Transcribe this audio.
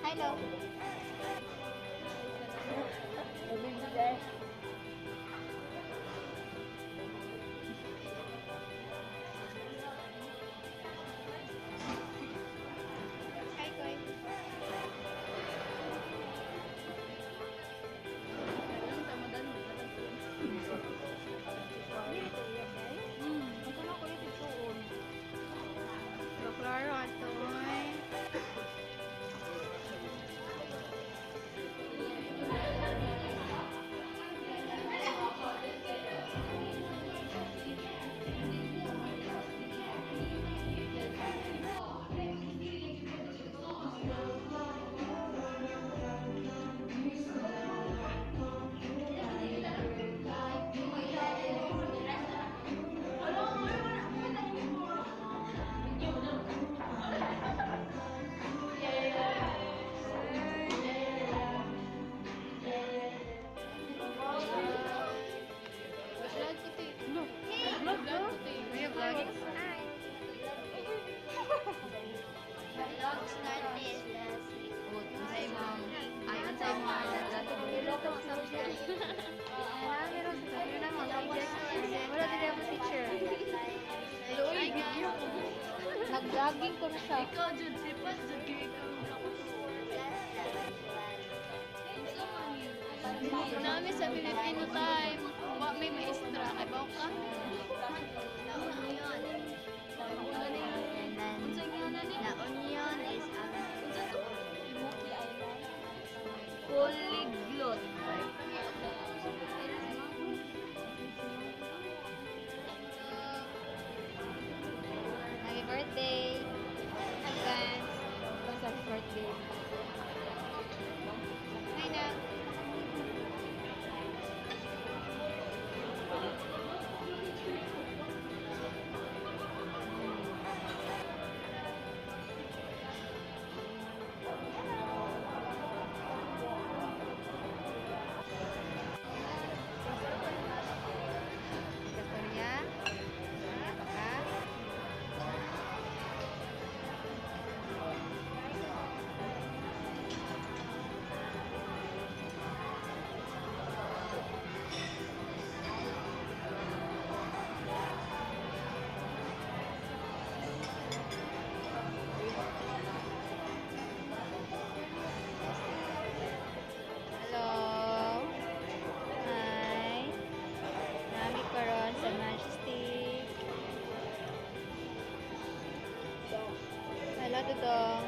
Hello. Hi, Koy. Klaro ato ay. Are you vlogging? Hi. Vlog started. Unsay mo? Ay, unsay mo? Niloko sa subject. Meron sa subject na mga subject. Wala din ako teacher. Hello, video ko. Nag-vlogging ko na siya. Ikaw, Jud, sipas, Jud, ikaw. Nami sa Filipino time. Wa may maestra. Ay, bawa ka? La Union. And then, La Union is Polyglot. happy birthday. Advance. Happy birthday. Hi na. Victoria. Apakah? Hello. Hi. Nami karon sa Majestic. Hello, Dudong.